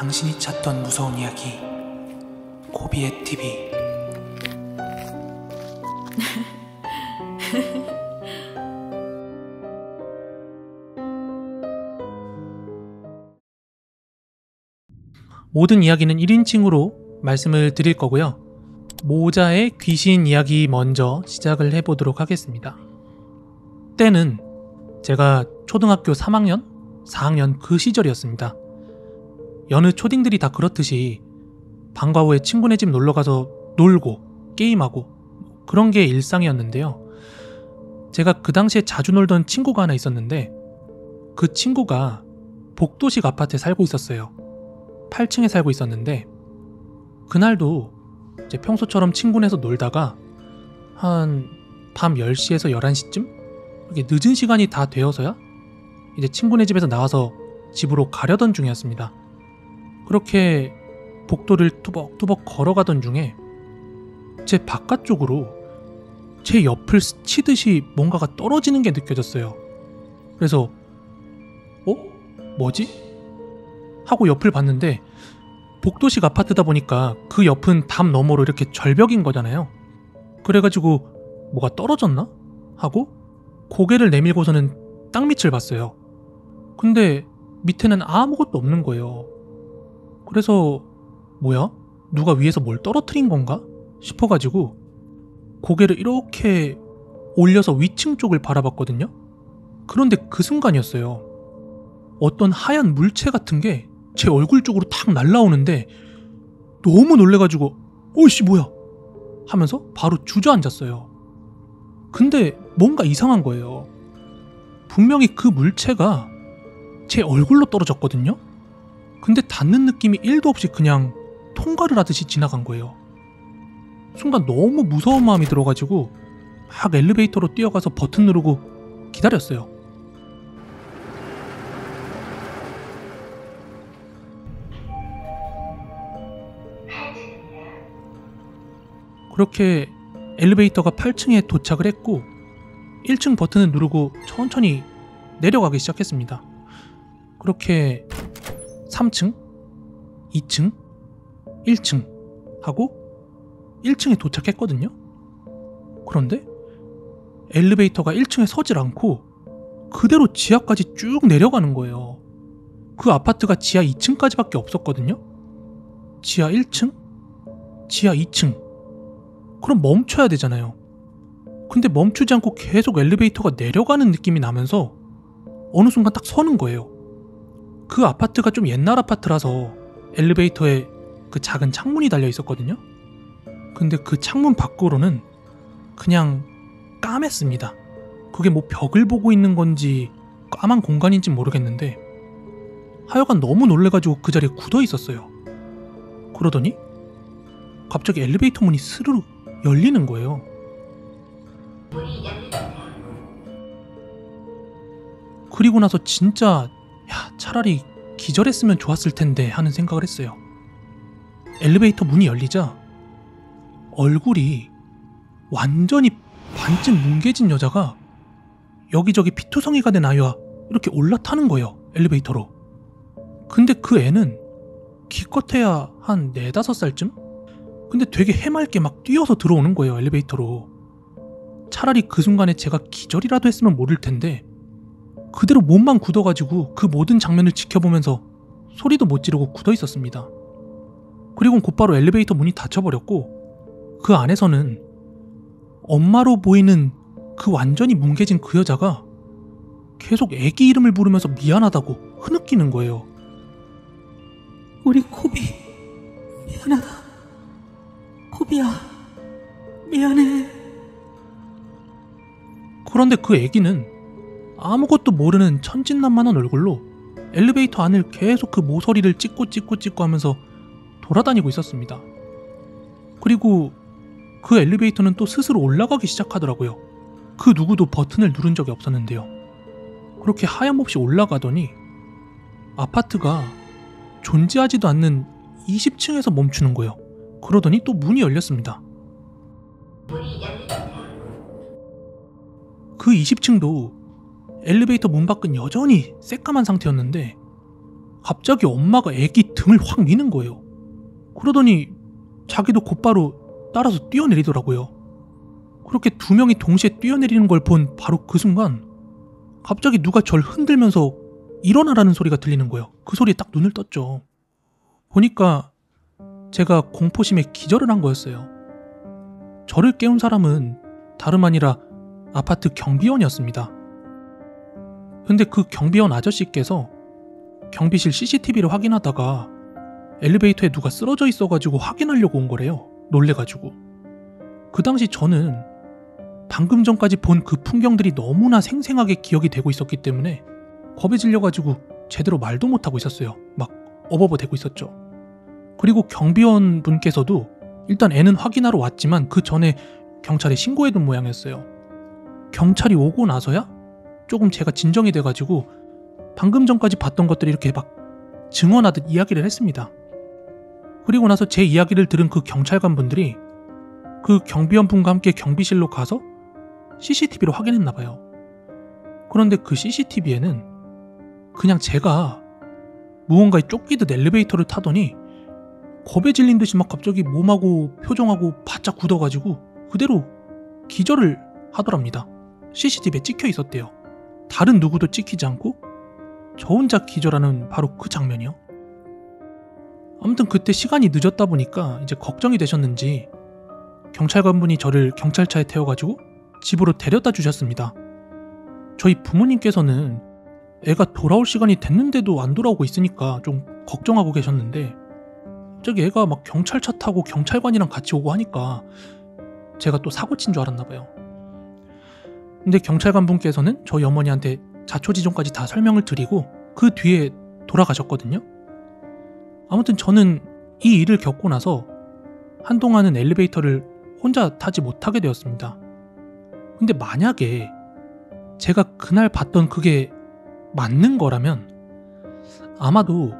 당신이 찾던 무서운 이야기 코비의 TV. 모든 이야기는 1인칭으로 말씀을 드릴 거고요. 모자의 귀신 이야기 먼저 시작을 해보도록 하겠습니다. 때는 제가 초등학교 3학년, 4학년 그 시절이었습니다. 여느 초딩들이 다 그렇듯이 방과 후에 친구네 집 놀러가서 놀고 게임하고 그런 게 일상이었는데요. 제가 그 당시에 자주 놀던 친구가 하나 있었는데 그 친구가 복도식 아파트에 살고 있었어요. 8층에 살고 있었는데 그날도 이제 평소처럼 친구네서 놀다가 한 밤 10시에서 11시쯤? 이렇게 늦은 시간이 다 되어서야 이제 친구네 집에서 나와서 집으로 가려던 중이었습니다. 그렇게 복도를 투벅투벅 걸어가던 중에 제 바깥쪽으로 제 옆을 스치듯이 뭔가가 떨어지는 게 느껴졌어요. 그래서 뭐지? 하고 옆을 봤는데 복도식 아파트다 보니까 그 옆은 담 너머로 이렇게 절벽인 거잖아요. 그래가지고 뭐가 떨어졌나? 하고 고개를 내밀고서는 땅밑을 봤어요. 근데 밑에는 아무것도 없는 거예요. 그래서 뭐야? 누가 위에서 뭘 떨어뜨린 건가? 싶어가지고 고개를 이렇게 올려서 위층 쪽을 바라봤거든요. 그런데 그 순간이었어요. 어떤 하얀 물체 같은 게 제 얼굴 쪽으로 탁 날라오는데 너무 놀래가지고 어이씨 뭐야? 하면서 바로 주저앉았어요. 근데 뭔가 이상한 거예요. 분명히 그 물체가 제 얼굴로 떨어졌거든요. 근데 닿는 느낌이 1도 없이 그냥 통과를 하듯이 지나간 거예요. 순간 너무 무서운 마음이 들어가지고 막 엘리베이터로 뛰어가서 버튼 누르고 기다렸어요. 그렇게 엘리베이터가 8층에 도착을 했고 1층 버튼을 누르고 천천히 내려가기 시작했습니다. 그렇게 3층, 2층, 1층 하고 1층에 도착했거든요. 그런데 엘리베이터가 1층에 서질 않고 그대로 지하까지 쭉 내려가는 거예요. 그 아파트가 지하 2층까지밖에 없었거든요. 지하 1층? 지하 2층. 그럼 멈춰야 되잖아요. 근데 멈추지 않고 계속 엘리베이터가 내려가는 느낌이 나면서 어느 순간 딱 서는 거예요. 그 아파트가 좀 옛날 아파트라서 엘리베이터에 그 작은 창문이 달려 있었거든요. 근데 그 창문 밖으로는 그냥 까맸습니다. 그게 뭐 벽을 보고 있는 건지 까만 공간인지 모르겠는데 하여간 너무 놀래가지고 그 자리에 굳어 있었어요. 그러더니 갑자기 엘리베이터 문이 스르르 열리는 거예요. 그리고 나서 진짜 차라리 기절했으면 좋았을 텐데 하는 생각을 했어요. 엘리베이터 문이 열리자 얼굴이 완전히 반쯤 뭉개진 여자가 여기저기 피투성이가 된 아이와 이렇게 올라타는 거예요. 엘리베이터로. 근데 그 애는 기껏해야 한 4, 5살쯤? 근데 되게 해맑게 막 뛰어서 들어오는 거예요. 엘리베이터로. 차라리 그 순간에 제가 기절이라도 했으면 모를 텐데 그대로 몸만 굳어가지고 그 모든 장면을 지켜보면서 소리도 못 지르고 굳어 있었습니다. 그리고 곧바로 엘리베이터 문이 닫혀버렸고 그 안에서는 엄마로 보이는 그 완전히 뭉개진 그 여자가 계속 애기 이름을 부르면서 미안하다고 흐느끼는 거예요. 우리 코비 미안하다. 코비야 미안해. 그런데 그 애기는 아무것도 모르는 천진난만한 얼굴로 엘리베이터 안을 계속 그 모서리를 찍고 하면서 돌아다니고 있었습니다. 그리고 그 엘리베이터는 또 스스로 올라가기 시작하더라고요. 그 누구도 버튼을 누른 적이 없었는데요. 그렇게 하염없이 올라가더니 아파트가 존재하지도 않는 20층에서 멈추는 거예요. 그러더니 또 문이 열렸습니다. 그 20층도 엘리베이터 문 밖은 여전히 새까만 상태였는데 갑자기 엄마가 애기 등을 확 미는 거예요. 그러더니 자기도 곧바로 따라서 뛰어내리더라고요. 그렇게 두 명이 동시에 뛰어내리는 걸 본 바로 그 순간 갑자기 누가 절 흔들면서 일어나라는 소리가 들리는 거예요. 그 소리에 딱 눈을 떴죠. 보니까 제가 공포심에 기절을 한 거였어요. 저를 깨운 사람은 다름 아니라 아파트 경비원이었습니다. 근데 그 경비원 아저씨께서 경비실 CCTV를 확인하다가 엘리베이터에 누가 쓰러져 있어가지고 확인하려고 온 거래요. 놀래가지고. 그 당시 저는 방금 전까지 본 그 풍경들이 너무나 생생하게 기억이 되고 있었기 때문에 겁에 질려가지고 제대로 말도 못하고 있었어요. 막 어버버대고 있었죠. 그리고 경비원 분께서도 일단 애는 확인하러 왔지만 그 전에 경찰에 신고해둔 모양이었어요. 경찰이 오고 나서야 조금 제가 진정이 돼가지고 방금 전까지 봤던 것들이 이렇게 막 증언하듯 이야기를 했습니다. 그리고 나서 제 이야기를 들은 그 경찰관 분들이 그 경비원 분과 함께 경비실로 가서 CCTV로 확인했나봐요. 그런데 그 CCTV에는 그냥 제가 무언가에 쫓기듯 엘리베이터를 타더니 겁에 질린 듯이 막 갑자기 몸하고 표정하고 바짝 굳어가지고 그대로 기절을 하더랍니다. CCTV에 찍혀 있었대요. 다른 누구도 찍히지 않고 저 혼자 기절하는 바로 그 장면이요. 아무튼 그때 시간이 늦었다 보니까 이제 걱정이 되셨는지 경찰관분이 저를 경찰차에 태워가지고 집으로 데려다 주셨습니다. 저희 부모님께서는 애가 돌아올 시간이 됐는데도 안 돌아오고 있으니까 좀 걱정하고 계셨는데 갑자기 애가 막 경찰차 타고 경찰관이랑 같이 오고 하니까 제가 또 사고 친 줄 알았나 봐요. 근데 경찰관 분께서는 저희 어머니한테 자초지종까지 다 설명을 드리고 그 뒤에 돌아가셨거든요. 아무튼 저는 이 일을 겪고 나서 한동안은 엘리베이터를 혼자 타지 못하게 되었습니다. 근데 만약에 제가 그날 봤던 그게 맞는 거라면 아마도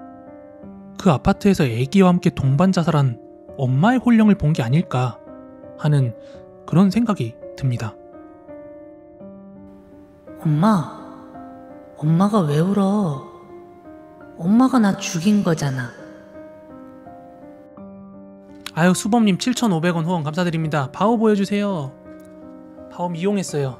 그 아파트에서 애기와 함께 동반 자살한 엄마의 혼령을 본 게 아닐까 하는 그런 생각이 듭니다. 엄마가 왜 울어? 엄마가 나 죽인 거잖아. 아유 수범님 7,500원 후원 감사드립니다. 바오 보여주세요. 바오 이용했어요.